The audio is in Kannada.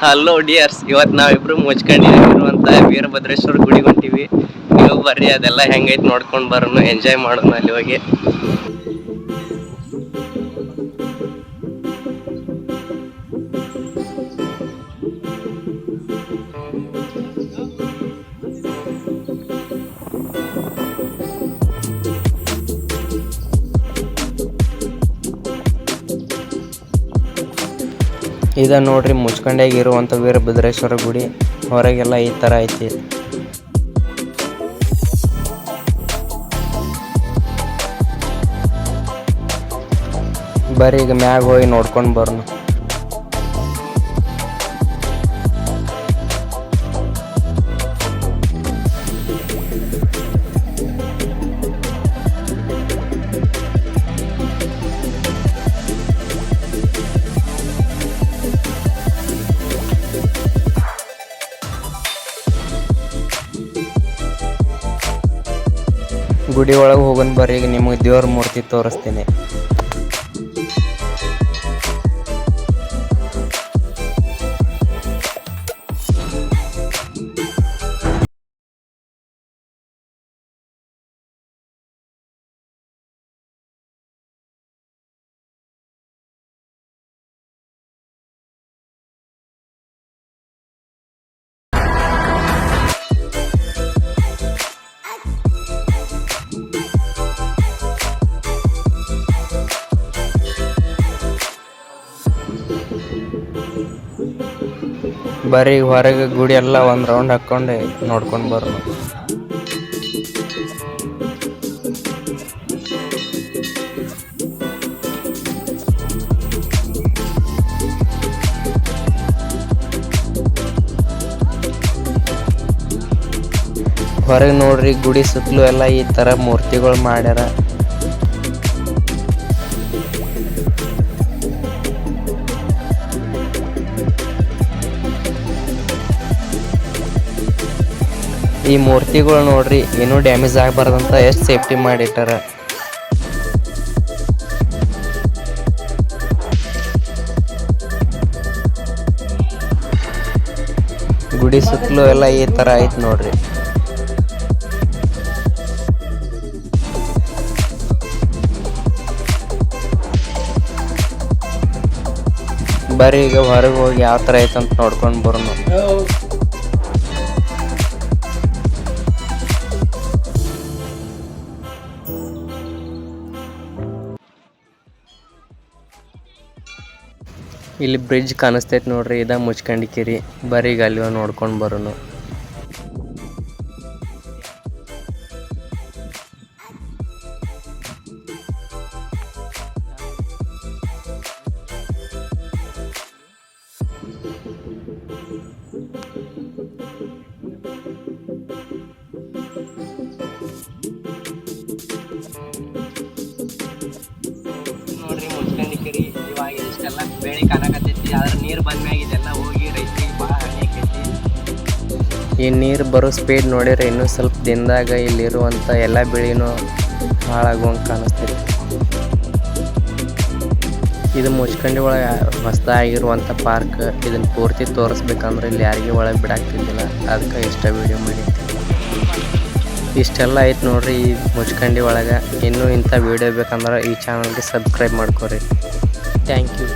ಹಲೋ ಡಿಯರ್ಸ್, ಇವತ್ತು ನಾವಿಬ್ರು ಮುಚ್ಕೊಂಡಿರುವಂತ ವೀರಭದ್ರೇಶ್ವರ ಗುಡಿಗೆ ಹೊಂಟಿವಿ. ನೀವು ಬರ್ರಿ, ಅದೆಲ್ಲ ಹೆಂಗೈತೆ ನೋಡ್ಕೊಂಡು ಬರೋಣ, ಎಂಜಾಯ್ ಮಾಡೋಣ ಅಲ್ಲಿ ಹೋಗಿ. ಇದ ನೋಡ್ರಿ ಮುಚ್ಕೊಂಡಾಗ ಇರುವಂಥ ವೀರಭದ್ರೇಶ್ವರ ಗುಡಿ. ಹೊರಗೆಲ್ಲ ಈ ಥರ ಐತಿ. ಬರ್ರಿ ಈಗ ಮ್ಯಾಗ ಹೋಗಿ ನೋಡ್ಕೊಂಡು ಬರೋಣ. ಗುಡಿ ಒಳಗೆ ಹೋಗೋಣ ಬರ್ರಿ, ಈಗ ನಿಮಗೆ ದೇವ್ರ ಮೂರ್ತಿ ತೋರಿಸ್ತೀನಿ. ಬರ್ರಿ ಹೊರಗೆ ಗುಡಿ ಎಲ್ಲ ಒಂದು ರೌಂಡ್ ಹಾಕ್ಕೊಂಡು ನೋಡ್ಕೊಂಡು ಬರೋಣ. ಹೊರಗೆ ನೋಡ್ರಿ, ಗುಡಿ ಸುತ್ತಲೂ ಎಲ್ಲ ಈ ಥರ ಮೂರ್ತಿಗಳು ಮಾಡ್ಯಾರ. ಈ ಮೂರ್ತಿಗಳು ನೋಡ್ರಿ, ಏನೂ ಡ್ಯಾಮೇಜ್ ಆಗಬಾರ್ದಂತ ಎಷ್ಟು ಸೇಫ್ಟಿ ಮಾಡಿಟ್ಟಾರ. ಗುಡಿ ಸುತ್ತಲೂ ಎಲ್ಲ ಈ ಥರ ಐತೆ ನೋಡ್ರಿ. ಬರ್ರಿ ಈಗ ಹೊರಗೆ ಹೋಗಿ ಯಾವ ಥರ ಐತಂತ ನೋಡ್ಕೊಂಡು ಬರೋಣ. ಇಲ್ಲಿ ಬ್ರಿಡ್ಜ್ ಕಾಣಿಸ್ತೈತೆ ನೋಡ್ರಿ, ಇದ ಮುಚ್ಕೊಂಡಿಕಿರಿ. ಬರ್ರಿ ಈಗ ಅಲ್ಲಿ ನೋಡ್ಕೊಂಡು ಬರೋಣ. ನೋಡ್ರಿ ಮುಚ್ಕೊಂಡಿಕಿರಿ, ಇವಾಗ ಇಷ್ಟೆಲ್ಲ ಬೆಳೆ ಕಾಣಕತ್ತೈತಿ. ಆದ್ರೆ ನೀರು ಬಂದ್ಮ್ಯಾಗಿದೆಲ್ಲ ಹೋಗಿ ರೈತರಿಗೆ ಭಾಳ ಹಾನಿ ಆಕೈತಿ. ಈ ನೀರು ಬರೋ ಸ್ಪೀಡ್ ನೋಡಿದ್ರೆ ಇನ್ನೂ ಸ್ವಲ್ಪ ದಿನದಾಗ ಇಲ್ಲಿರುವಂಥ ಎಲ್ಲ ಬೆಳೆನೂ ಹಾಳಾಗುವಂಗೆ ಕಾಣಿಸ್ತೈತಿ. ಇದು ಮುಚ್ಕಂಡಿ ಒಳಗೆ ಹೊಸದಾಗಿರುವಂಥ ಪಾರ್ಕ್. ಇದನ್ನು ಪೂರ್ತಿ ತೋರಿಸ್ಬೇಕಂದ್ರೆ ಇಲ್ಲಿ ಯಾರಿಗೆ ಒಳಗೆ ಬಿಡಾಕ್ತಿದ್ದಿಲ್ಲ, ಅದಕ್ಕೆ ಇಷ್ಟ ವೀಡಿಯೋ ಮಾಡಿ. ಇಷ್ಟೆಲ್ಲ ಐತೆ ನೋಡ್ರಿ ಈ ಮುಚ್ಕಂಡಿ ಒಳಗೆ. ಇನ್ನೂ ಇಂಥ ವೀಡಿಯೋ ಬೇಕಂದ್ರೆ ಈ ಚಾನಲ್ಗೆ ಸಬ್ಸ್ಕ್ರೈಬ್ ಮಾಡ್ಕೊರಿ. Thank you.